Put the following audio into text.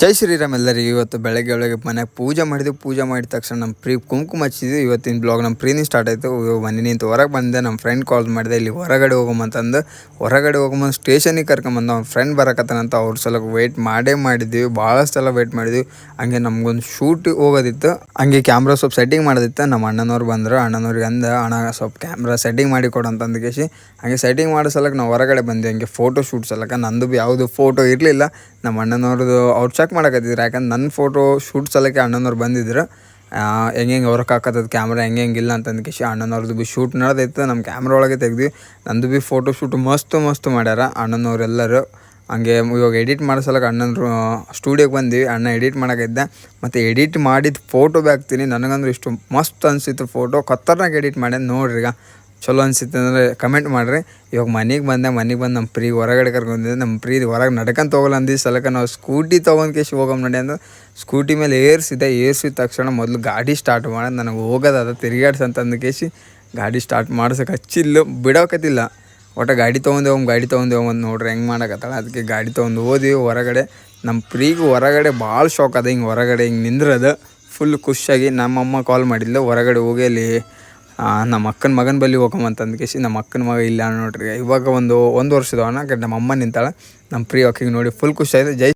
ಜೈ ಶ್ರೀರಾಮ್ ಎಲ್ಲರಿಗೆ. ಇವತ್ತು ಬೆಳಗ್ಗೆ ಮನೆಗೆ ಪೂಜೆ ಮಾಡಿದ್ವಿ. ಪೂಜೆ ಮಾಡಿದ ತಕ್ಷಣ ನಮ್ಮ ಪ್ರೀ ಕುಂಕುಮ ಹಚ್ಚಿದ್ವಿ. ಇವತ್ತಿನ ಬ್ಲಾಗ್ ನಮ್ಮ ಪ್ರೀನಿ ಸ್ಟಾರ್ಟ್ ಆಯಿತು. ಮನೆ ನಿಂತು ಹೊರಗೆ ಬಂದೆ. ನಮ್ಮ ಫ್ರೆಂಡ್ ಕಾಲ್ ಮಾಡಿದೆ, ಇಲ್ಲಿ ಹೊರಗಡೆ ಹೋಗಮ್ಮಂತಂದು. ಹೊರಗಡೆ ಹೋಗಮ್ಮ ಸ್ಟೇಷನಿಗೆ ಕರ್ಕೊಂಬಂದು ಅವ್ನ ಫ್ರೆಂಡ್ ಬರಕತ್ತಾನಂತ ಅವ್ರ ಸಲ ವೆಯ್ಟ್ ಮಾಡಿದ್ವಿ. ಭಾಳಷ್ಟು ಸಲ ವೆಯ್ಟ್ ಮಾಡಿದ್ವಿ. ಹಂಗೆ ನಮ್ಗೊಂದು ಶೂಟ್ ಹೋಗೋದಿತ್ತು. ಹಂಗೆ ಕ್ಯಾಮ್ರಾ ಸ್ವಲ್ಪ ಸೆಟ್ಟಿಂಗ್ ಮಾಡೋದಿತ್ತು. ನಮ್ಮ ಅಣ್ಣನವ್ರು ಬಂದರು. ಅಣ್ಣನವ್ರಿಗೆ ಅಣ್ಣ ಸ್ವಲ್ಪ ಕ್ಯಾಮ್ರಾ ಸೆಟ್ಟಿಂಗ್ ಮಾಡಿ ಕೊಡು ಅಂತಂದು ಕೇಸಿ ಹಂಗೆ ಸೆಟ್ಟಿಂಗ್ ಮಾಡೋ ಸಲಕ್ಕೆ ನಾವು ಹೊರಗಡೆ ಬಂದ್ವಿ. ಹಂಗೆ ಫೋಟೋ ಶೂಟ್ ಸಲಕ್ಕೆ ನಂದು ಭೀ ಯಾವುದು ಫೋಟೋ ಇರಲಿಲ್ಲ. ನಮ್ಮ ಅಣ್ಣನವ್ರದ್ದು ಅವ್ರು ಚೆಕ್ ಮಾಡಕತ್ತಿದ್ರು. ಯಾಕಂದ್ರೆ ನನ್ನ ಫೋಟೋ ಶೂಟ್ ಸಲಕ್ಕೆ ಅಣ್ಣನವ್ರು ಬಂದಿದ್ರು. ಹೆಂಗೆ ಹೊರಗೆ ಹಾಕತ್ತದ ಕ್ಯಾಮ್ರಾ ಹೆಂಗಿಲ್ಲ ಅಂತಂದು ಕೇಸಿ ಅಣ್ಣನವ್ರದ್ದು ಭೀ ಶೂಟ್ ನಡೆದಿತ್ತು. ನಮ್ಮ ಕ್ಯಾಮ್ರಾ ಒಳಗೆ ತೆಗ್ದ್ವಿ. ನಂದು ಭೀ ಫೋಟೋ ಶೂಟ್ ಮಸ್ತ್ ಮಾಡ್ಯಾರ ಅಣ್ಣನವ್ರೆಲ್ಲರೂ. ಹಂಗೆ ಇವಾಗ ಎಡಿಟ್ ಮಾಡೋ ಸಲಕ್ಕೆ ಅಣ್ಣನರು ಸ್ಟುಡಿಯೋಗೆ ಬಂದ್ವಿ. ಅಣ್ಣ ಎಡಿಟ್ ಮಾಡೋಕಿದ್ದೆ. ಮತ್ತು ಎಡಿಟ್ ಮಾಡಿದ ಫೋಟೋ ಭೀ ಹಾಕ್ತೀನಿ. ನನಗಂದ್ರೆ ಇಷ್ಟು ಮಸ್ತ್ ಅನಿಸಿತ್ತು ಫೋಟೋ. ಖತರ್ನಾಗ ಎಡಿಟ್ ಮಾಡ್ಯಾನ ನೋಡ್ರಿ. ಈಗ ಚಲೋ ಅನಿಸಿತ್ತು ಅಂದರೆ ಕಮೆಂಟ್ ಮಾಡಿರಿ. ಇವಾಗ ಮನೆಗೆ ಬಂದು ನಮ್ಮ ಪ್ರೀ ಹೊರಗಡೆ ಕರ್ಕೊಂಡಿದ್ದೆ. ನಮ್ಮ ಪ್ರೀ ಹೊರಗೆ ನಡ್ಕೊಂತ ಹೋಗಲ್ಲ ಅಂದಿದ್ದ ಸಲಕ್ಕೆ ನಾವು ಸ್ಕೂಟಿ ತೊಗೊಂಡು ಕೇಸಿ ಹೋಗಮ್ಮ ನಡಿ ಅಂದ್ರೆ ಸ್ಕೂಟಿ ಮೇಲೆ ಏರ್ಸಿದ ತಕ್ಷಣ ಮೊದಲು ಗಾಡಿ ಸ್ಟಾರ್ಟ್ ಮಾಡೋದು ನನಗೆ ಹೋಗೋದು ತಿರುಗಾಡ್ಸಂತಂದು ಕೇಸಿ ಗಾಡಿ ಸ್ಟಾರ್ಟ್ ಮಾಡ್ಸೋಕೆ ಹಚ್ಚಿಲ್ಲ, ಬಿಡೋಕತ್ತಿಲ್ಲ. ಒಟ್ಟು ಗಾಡಿ ತೊಗೊಂಡೇವು ಅಂತ ನೋಡ್ರಿ ಹೆಂಗೆ ಮಾಡೋಕತ್ತಾಳ. ಅದಕ್ಕೆ ಗಾಡಿ ತೊಗೊಂಡು ಹೋದ್ವಿ ಹೊರಗಡೆ. ನಮ್ಮ ಪ್ರೀಗೆ ಹೊರಗಡೆ ಭಾಳ ಶಾಕ್ ಅದ. ಹಿಂಗೆ ಹೊರಗಡೆ ಹಿಂಗೆ ನಿಂದ್ರದ ಫುಲ್ ಖುಷಿಯಾಗಿ ನಮ್ಮಮ್ಮ ಕಾಲ್ ಮಾಡಿದ್ಲು. ಹೊರಗಡೆ ಹೋಗಿ ಅಲ್ಲಿ ನಮ್ಮ ಅಕ್ಕನ ಮಗನ ಬಳಿ ಹೋಗಮ್ಮಂತಂದು ಕೇಸಿ ನಮ್ಮ ಅಕ್ಕನ ಮಗ ಇಲ್ಲ ನೋಡ್ರಿ. ಇವಾಗ ಒಂದು ವರ್ಷದವನ ನಮ್ಮ ಅಮ್ಮ ನಿಂತಾಳೆ. ನಮ್ಮ ಪ್ರೀ ಅಕ್ಕಿಗೆ ನೋಡಿ ಫುಲ್ ಖುಷಿ ಆಯಿತು. ಜೈ